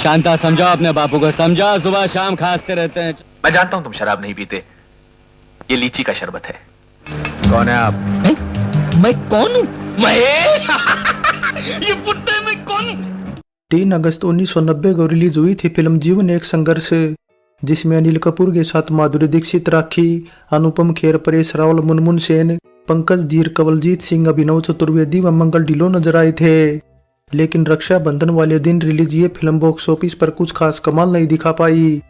शांता, समझाओ अपने बापू को, समझाओ। सुबह शाम खांसते रहते हैं। मैं जानता हूं तुम शराब नहीं पीते, ये लीची का शरबत है। कौन है आप? मैं कौन हूँ? ये पुट्टे में कौन? 3 अगस्त 1990 को रिलीज हुई थी फिल्म जीवन एक संघर्ष, जिसमें अनिल कपूर के साथ माधुरी दीक्षित, राखी, अनुपम खेर, परेश रावल, मुनमुन सेन, पंकज धीर, कवलजीत सिंह, अभिनव चतुर्वेदी व मंगल ढिल्लों नजर आए थे। लेकिन रक्षाबंधन वाले दिन रिलीज ये फिल्म बॉक्स ऑफिस पर कुछ खास कमाल नहीं दिखा पाई।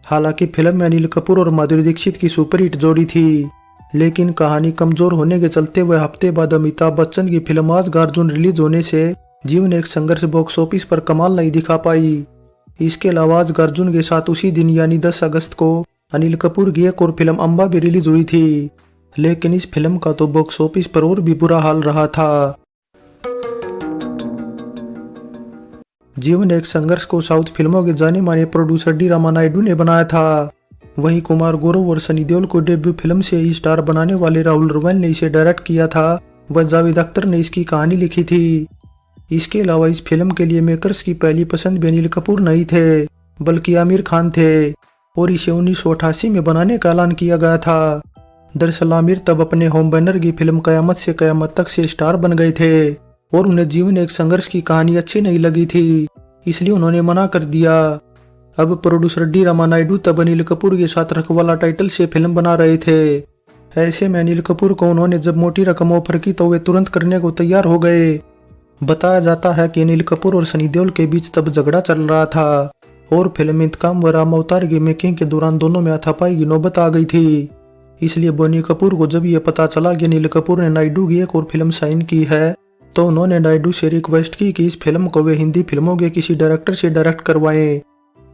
हालांकि फिल्म में अनिल कपूर और माधुरी दीक्षित की सुपरहिट जोड़ी थी, लेकिन कहानी कमजोर होने के चलते वह हफ्ते बाद अमिताभ बच्चन की फिल्म आज अर्जुन रिलीज होने से जीवन एक संघर्ष बॉक्स ऑफिस पर कमाल नहीं दिखा पाई। इसके अलावा आज अर्जुन के साथ उसी दिन यानी 10 अगस्त को अनिल कपूर की एक और फिल्म अंबा भी रिलीज हुई थी, लेकिन इस फिल्म का तो बॉक्स ऑफिस पर और भी बुरा हाल रहा था। जीवन एक संघर्ष को साउथ फिल्मों के जाने माने प्रोड्यूसर डी रामा नायडू ने बनाया था। वहीं कुमार गौरव और सनी देओल को डेब्यू फिल्म से ही स्टार बनाने वाले राहुल रवैल ने इसे डायरेक्ट किया था व जावेद अख्तर ने इसकी कहानी लिखी थी। इसके अलावा इस फिल्म के लिए मेकर्स की पहली पसंद भी अनिल कपूर नहीं थे, बल्कि आमिर खान थे और इसे 1988 में बनाने का ऐलान किया गया था। दरअसल आमिर तब अपने होम बैनर की फिल्म कयामत से कयामत तक से स्टार बन गए थे और उन्हें जीवन एक संघर्ष की कहानी अच्छी नहीं लगी थी, इसलिए उन्होंने मना कर दिया। अब प्रोड्यूसर डी रामा नायडू तब अनिल कपूर के साथ रखवाला टाइटल से फिल्म बना रहे थे। ऐसे में अनिल कपूर को उन्होंने जब मोटी रकम ऑफर की तो वे तुरंत करने को तैयार हो गए। बताया जाता है कि अनिल कपूर और सनी देओल के बीच तब झगड़ा चल रहा था और फिल्म इंतकाम व राम अवतार की मेकिंग के दौरान दोनों में हाथापाई की नौबत आ गई थी। इसलिए बोनी कपूर को जब यह पता चला कि अनिल कपूर ने नायडू की एक और फिल्म साइन की है, तो उन्होंने नायडू से रिक्वेस्ट की कि इस फिल्म को वे हिंदी फिल्मों के किसी डायरेक्टर से डायरेक्ट करवाएं।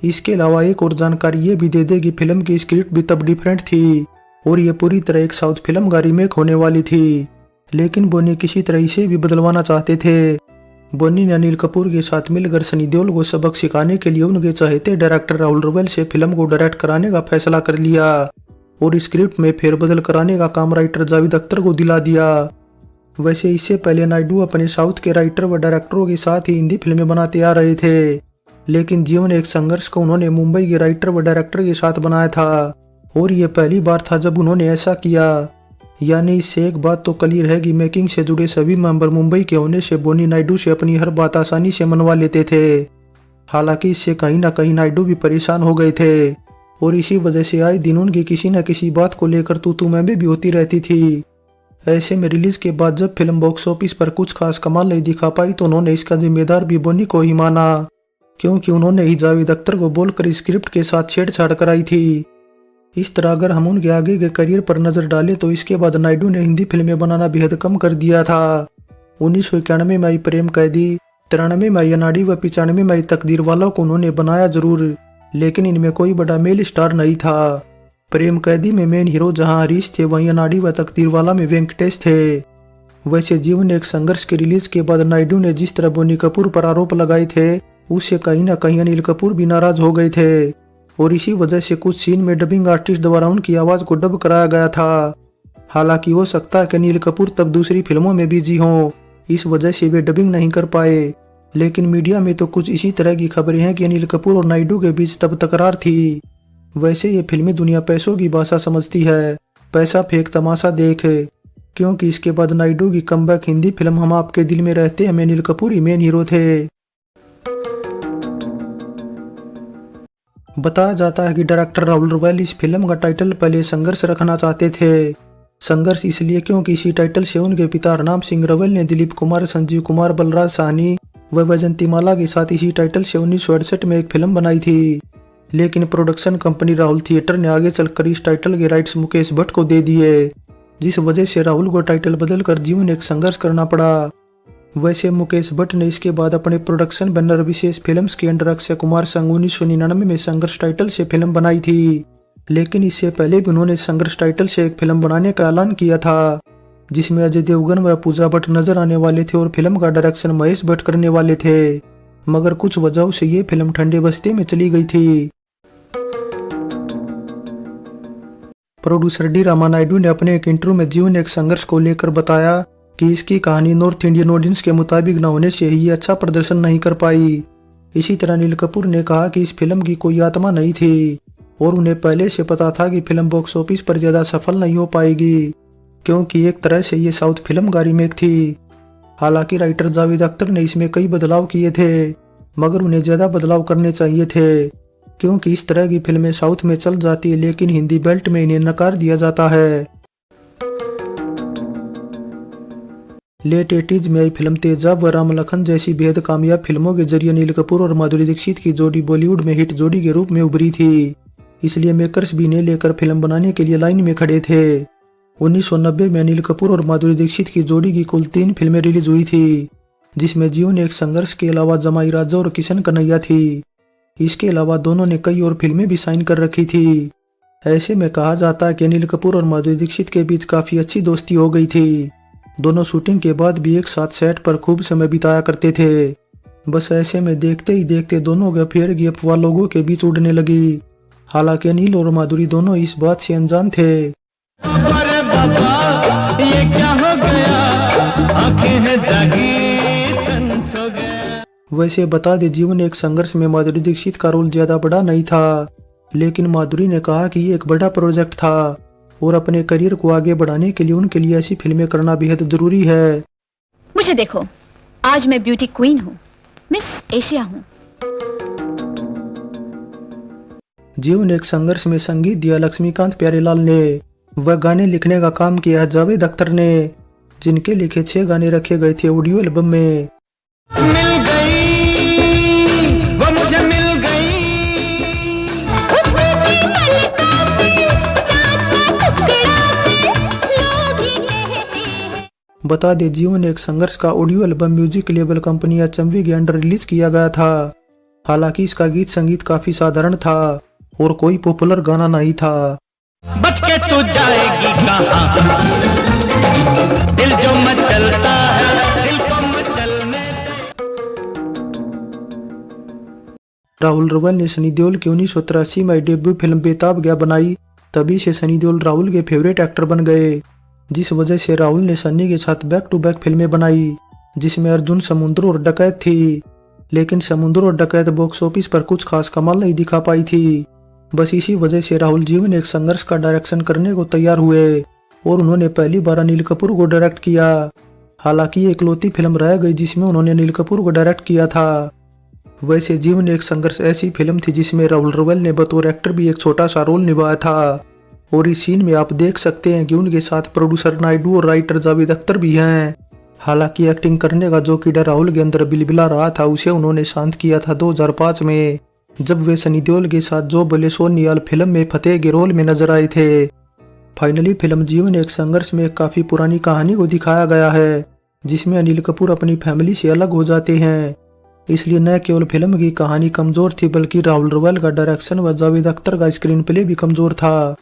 इसके अलावा एक और जानकारी ये भी दे दे कि फिल्म की स्क्रिप्ट भी तब डिफरेंट थी और ये पूरी तरह एक साउथ फिल्म का रीमेक होने वाली थी, लेकिन बोनी किसी तरह इसे भी बदलवाना चाहते थे। बोनी ने अनिल कपूर के साथ मिलकर सनी देओल को सबक सिखाने के लिए उनके चाहते डायरेक्टर राहुल रवैल से फिल्म को डायरेक्ट कराने का फैसला कर लिया और स्क्रिप्ट में फेरबदल कराने का काम राइटर जावेद अख्तर को दिला दिया। वैसे इससे पहले नायडू अपने साउथ के राइटर व डायरेक्टरों के साथ ही हिंदी फिल्में बनाते आ रहे थे, लेकिन जीवन एक संघर्ष को उन्होंने मुंबई के राइटर व डायरेक्टर के साथ बनाया था और ये पहली बार था जब उन्होंने ऐसा किया। यानी इससे एक बात तो क्लियर है कि मेकिंग से जुड़े सभी मेंबर मुंबई के होने से बोनी नायडू से अपनी हर बात आसानी से मनवा लेते थे। हालांकि इससे कहीं ना कहीं नायडू भी परेशान हो गए थे और इसी वजह से आए दिन उनकी किसी न किसी बात को लेकर तू मैं भी होती रहती थी। ऐसे में रिलीज के बाद जब फिल्म बॉक्स ऑफिस पर कुछ खास कमाल नहीं दिखा पाई तो उन्होंने इसका जिम्मेदार भी बोनी को ही माना, क्योंकि उन्होंने ही जावेद अख्तर को बोलकर स्क्रिप्ट के साथ छेड़छाड़ कराई थी। इस तरह अगर हम उनके आगे के करियर पर नजर डालें तो इसके बाद नायडू ने हिंदी फिल्में बनाना बेहद कम कर दिया था। 1991 में आई प्रेम कैदी, 93 में आई अनाड़ी व 95 में आई तकदीर वाला को उन्होंने बनाया जरूर, लेकिन इनमें कोई बड़ा मेल स्टार नहीं था। प्रेम कैदी में मेन हीरो जहां हरीश थे, वहीं अनाड़ी व तकदीर वाला में वेंकटेश थे। वैसे जीवन एक संघर्ष के रिलीज के बाद नायडू ने जिस तरह बोनी कपूर पर आरोप लगाए थे उससे कहीं ना कहीं अनिल कपूर भी नाराज हो गए थे और इसी वजह से कुछ सीन में डबिंग आर्टिस्ट द्वारा उनकी आवाज को डब कराया गया था। हालांकि हो सकता है कि अनिल कपूर तब दूसरी फिल्मों में बिजी हों, इस वजह से वे डबिंग नहीं कर पाए। लेकिन मीडिया में तो कुछ इसी तरह की खबरें हैं कि अनिल कपूर और नायडू के बीच तब तकरार थी। वैसे ये फिल्मी दुनिया पैसों की भाषा समझती है, पैसा फेंक तमाशा देख, क्योंकि इसके बाद नायडू की कमबैक हिंदी फिल्म हम आपके दिल में रहते हैं में अनिल कपूर ही मेन हीरो थे। बताया जाता है कि डायरेक्टर राहुल रवैल इस फिल्म का टाइटल पहले संघर्ष रखना चाहते थे। संघर्ष इसलिए क्योंकि इसी टाइटल से उनके पिता हरनाम सिंह रवैल ने दिलीप कुमार, संजीव कुमार, बलराज साहनी व वैजंतीमाला के साथ इसी टाइटल से 1968 में एक फिल्म बनाई थी। लेकिन प्रोडक्शन कंपनी राहुल थिएटर ने आगे चलकर इस टाइटल के राइट्स मुकेश भट्ट को दे दिए, जिस वजह से राहुल को टाइटल बदलकर जीवन एक संघर्ष करना पड़ा। वैसे मुकेश भट्ट ने इसके बाद अपने प्रोडक्शन बैनर विशेष फिल्म्स के अंडर अक्षय कुमार संग 1999 में संघर्ष टाइटल से फिल्म बनाई थी, लेकिन इससे पहले भी उन्होंने संघर्ष टाइटल से एक फिल्म बनाने का ऐलान किया था, जिसमें अजय देवगन व पूजा भट्ट नजर आने वाले थे और फिल्म का डायरेक्शन महेश भट्ट करने वाले थे। मगर कुछ वजहों से ये फिल्म ठंडे बस्ते में चली गई थी। प्रोड्यूसर डी रामा नायडू ने अपने एक इंटरव्यू में जीवन एक संघर्ष को लेकर बताया कि इसकी कहानी नॉर्थ इंडियन ऑडियंस के मुताबिक न होने से ही अच्छा प्रदर्शन नहीं कर पाई। इसी तरह अनिल कपूर ने कहा कि इस फिल्म की कोई आत्मा नहीं थी और उन्हें पहले से पता था कि फिल्म बॉक्स ऑफिस पर ज्यादा सफल नहीं हो पाएगी, क्योंकि एक तरह से ये साउथ फिल्म का रीमेक थी। हालांकि राइटर जावेद अख्तर ने इसमें कई बदलाव किए थे, मगर उन्हें ज्यादा बदलाव करने चाहिए थे, क्योंकि इस तरह की फिल्में साउथ में चल जाती है लेकिन हिंदी बेल्ट में इन्हें नकार दिया जाता है। लेट 80s में आई फिल्म तेजाब व राम लखन जैसी बेहद कामयाब फिल्मों के जरिए अनिल कपूर और माधुरी दीक्षित की जोड़ी बॉलीवुड में हिट जोड़ी के रूप में उभरी थी, इसलिए मेकर्स भी इन्हें लेकर फिल्म बनाने के लिए लाइन में खड़े थे। 1990 में अनिल कपूर और माधुरी दीक्षित की जोड़ी की कुल 3 फिल्में रिलीज हुई थी, जिसमें जीवन एक संघर्ष के अलावा जमाई राजा और किशन कन्हैया थी। इसके अलावा दोनों ने कई और फिल्में भी साइन कर रखी थी। ऐसे में कहा जाता है कि अनिल कपूर और माधुरी दीक्षित के बीच काफी अच्छी दोस्ती हो गई थी। दोनों शूटिंग के बाद भी एक साथ सेट पर खूब समय बिताया करते थे। बस ऐसे में देखते ही देखते दोनों के अफेयर की अफवाह लोगों के बीच उड़ने लगी। हालांकि अनिल और माधुरी दोनों इस बात से अनजान थे। अरे बाबा ये क्या हो गया, आंखें जागी तन सो गया। वैसे बता दे, जीवन एक संघर्ष में माधुरी दीक्षित का रोल ज्यादा बड़ा नहीं था, लेकिन माधुरी ने कहा कि ये एक बड़ा प्रोजेक्ट था और अपने करियर को आगे बढ़ाने के लिए उनके लिए ऐसी फिल्में करना बेहद जरूरी है। मुझे देखो, आज मैं ब्यूटी क्वीन हूँ, मिस एशिया हूँ। जीवन एक संघर्ष में संगीत दिया लक्ष्मीकांत प्यारेलाल ने, वह गाने लिखने का काम किया जावेद अख्तर ने, जिनके लिखे 6 गाने रखे गए थे ऑडियो एल्बम में। मिल गई वो मुझे मिल गई। बता दे, जीवन एक संघर्ष का audio album music label company HMV के अंडर रिलीज किया गया था। हालांकि इसका गीत संगीत काफी साधारण था और कोई पॉपुलर गाना नहीं था। बच के तू जाएगी कहाँ, दिल जो मचलता है दिल को मचलने दे। राहुल रवल ने सनी देओल की 1983 में डेब्यू फिल्म बेताब गया बनाई। तभी से सनी देओल राहुल के फेवरेट एक्टर बन गए, जिस वजह से राहुल ने सनी के साथ बैक टू बैक फिल्में बनाई, जिसमें अर्जुन, समुद्र और डकैत थी। लेकिन समुद्र और डकैत बॉक्स ऑफिस पर कुछ खास कमाल नहीं दिखा पाई थी। बस इसी वजह से राहुल जीवन एक संघर्ष का डायरेक्शन करने को तैयार हुए और उन्होंने पहली बार अनिल कपूर को डायरेक्ट किया। हालांकि ये इकलौती फिल्म रह गई जिसमें उन्होंने अनिल कपूर को डायरेक्ट किया था। वैसे जीवन एक संघर्ष ऐसी फिल्म थी जिसमें राहुल रवल ने बतौर एक्टर भी एक छोटा सा रोल निभाया था, और इस सीन में आप देख सकते हैं कि उनके साथ प्रोड्यूसर नायडू और राइटर जावेद अख्तर भी हैं। हालांकि एक्टिंग करने का जो कीड़ा राहुल के अंदर बिलबिला रहा था उसे उन्होंने शांत किया था 2005 में, जब वे सनी देओल के साथ जो बोले सो नियाल फिल्म में फतेह के रोल में नजर आए थे। फाइनली फिल्म जीवन एक संघर्ष में एक काफी पुरानी कहानी को दिखाया गया है, जिसमें अनिल कपूर अपनी फैमिली से अलग हो जाते हैं। इसलिए न केवल फिल्म की कहानी कमजोर थी, बल्कि राहुल रवल का डायरेक्शन व जावेद अख्तर का स्क्रीन प्ले भी कमजोर था,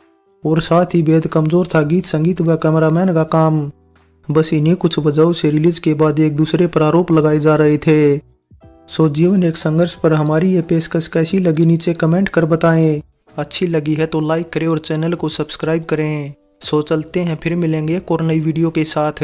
और साथ ही बेहद कमजोर था गीत संगीत व कैमरामैन का काम। बस इन्हीं कुछ वजहों से रिलीज के बाद एक दूसरे पर आरोप लगाए जा रहे थे। सो जीवन एक संघर्ष पर हमारी ये पेशकश कैसी लगी नीचे कमेंट कर बताएं। अच्छी लगी है तो लाइक करें और चैनल को सब्सक्राइब करें। सो चलते हैं, फिर मिलेंगे एक और नई वीडियो के साथ।